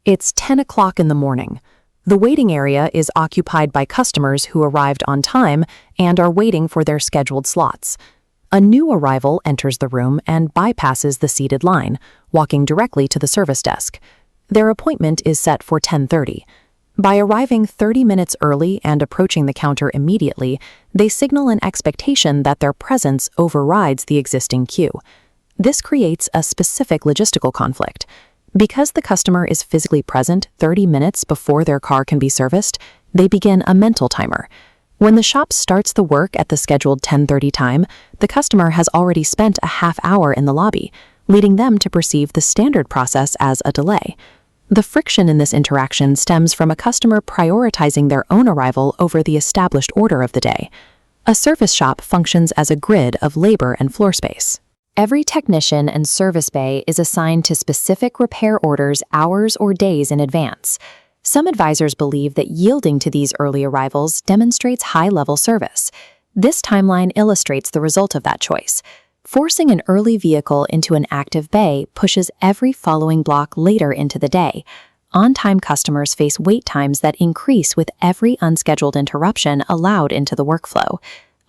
It's 10 o'clock in the morning. The waiting area is occupied by customers who arrived on time and are waiting for their scheduled slots. A new arrival enters the room and bypasses the seated line, walking directly to the service desk. Their appointment is set for 10:30. By arriving 30 minutes early and approaching the counter immediately, they signal an expectation that their presence overrides the existing queue. This creates a specific logistical conflict. Because the customer is physically present 30 minutes before their car can be serviced, they begin a mental timer. When the shop starts the work at the scheduled 10:30 time, the customer has already spent a half hour in the lobby, leading them to perceive the standard process as a delay. The friction in this interaction stems from a customer prioritizing their own arrival over the established order of the day. A service shop functions as a grid of labor and floor space. Every technician and service bay is assigned to specific repair orders hours or days in advance. Some advisors believe that yielding to these early arrivals demonstrates high-level service. This timeline illustrates the result of that choice. Forcing an early vehicle into an active bay pushes every following block later into the day. On-time customers face wait times that increase with every unscheduled interruption allowed into the workflow.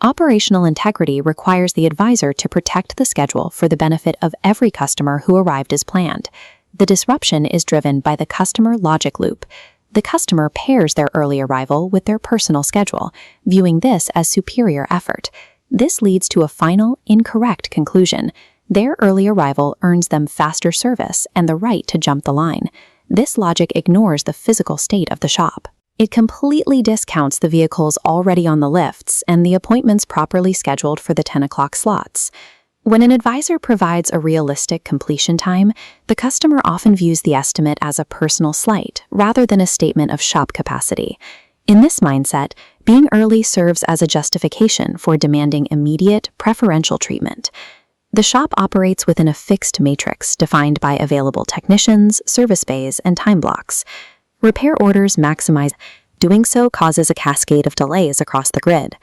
Operational integrity requires the advisor to protect the schedule for the benefit of every customer who arrived as planned. The disruption is driven by the customer logic loop. The customer pairs their early arrival with their personal schedule, viewing this as superior effort. This leads to a final, incorrect conclusion. Their early arrival earns them faster service and the right to jump the line. This logic ignores the physical state of the shop. It completely discounts the vehicles already on the lifts and the appointments properly scheduled for the 10 o'clock slots. When an advisor provides a realistic completion time, the customer often views the estimate as a personal slight rather than a statement of shop capacity. In this mindset, being early serves as a justification for demanding immediate, preferential treatment. The shop operates within a fixed matrix defined by available technicians, service bays, and time blocks. Repair orders maximize. Doing so causes a cascade of delays across the grid.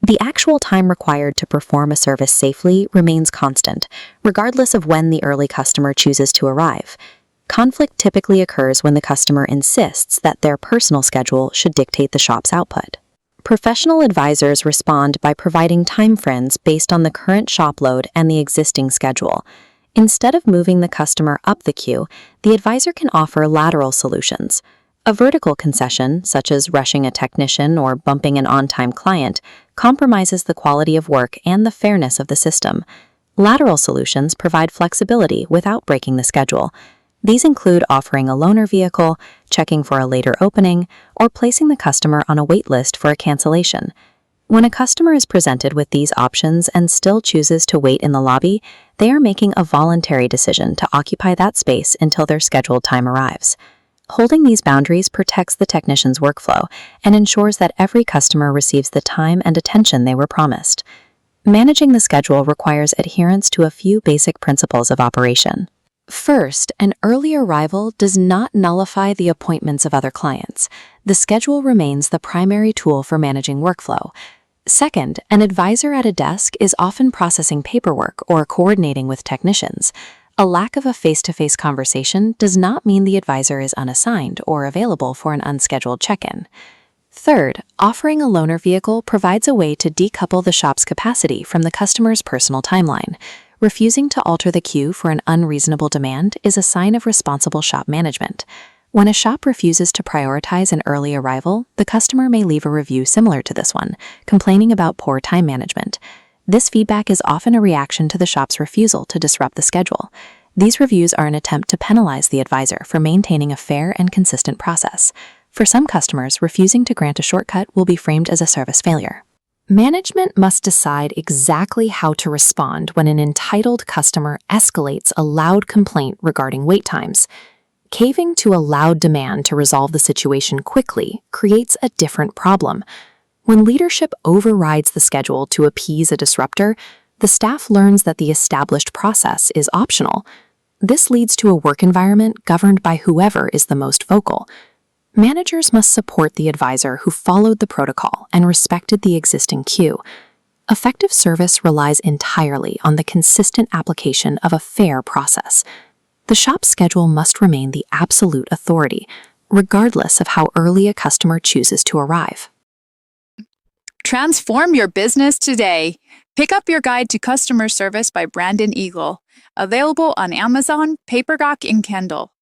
The actual time required to perform a service safely remains constant, regardless of when the early customer chooses to arrive. Conflict typically occurs when the customer insists that their personal schedule should dictate the shop's output. Professional advisors respond by providing time frames based on the current shop load and the existing schedule. Instead of moving the customer up the queue, the advisor can offer lateral solutions. A vertical concession, such as rushing a technician or bumping an on-time client, compromises the quality of work and the fairness of the system. Lateral solutions provide flexibility without breaking the schedule. These include offering a loaner vehicle, checking for a later opening, or placing the customer on a wait list for a cancellation. When a customer is presented with these options and still chooses to wait in the lobby, they are making a voluntary decision to occupy that space until their scheduled time arrives. Holding these boundaries protects the technician's workflow and ensures that every customer receives the time and attention they were promised. Managing the schedule requires adherence to a few basic principles of operation. First, an early arrival does not nullify the appointments of other clients. The schedule remains the primary tool for managing workflow. Second, an advisor at a desk is often processing paperwork or coordinating with technicians. A lack of a face-to-face conversation does not mean the advisor is unassigned or available for an unscheduled check-in. Third, offering a loaner vehicle provides a way to decouple the shop's capacity from the customer's personal timeline. Refusing to alter the queue for an unreasonable demand is a sign of responsible shop management. When a shop refuses to prioritize an early arrival, the customer may leave a review similar to this one, complaining about poor time management. This feedback is often a reaction to the shop's refusal to disrupt the schedule. These reviews are an attempt to penalize the advisor for maintaining a fair and consistent process. For some customers, refusing to grant a shortcut will be framed as a service failure. Management must decide exactly how to respond when an entitled customer escalates a loud complaint regarding wait times. Caving to a loud demand to resolve the situation quickly creates a different problem. When leadership overrides the schedule to appease a disruptor, the staff learns that the established process is optional. This leads to a work environment governed by whoever is the most vocal. Managers must support the advisor who followed the protocol and respected the existing queue. Effective service relies entirely on the consistent application of a fair process. The shop's schedule must remain the absolute authority, regardless of how early a customer chooses to arrive. Transform your business today. Pick up your guide to customer service by Brandon Eagle. Available on Amazon, Paperback, and Kindle.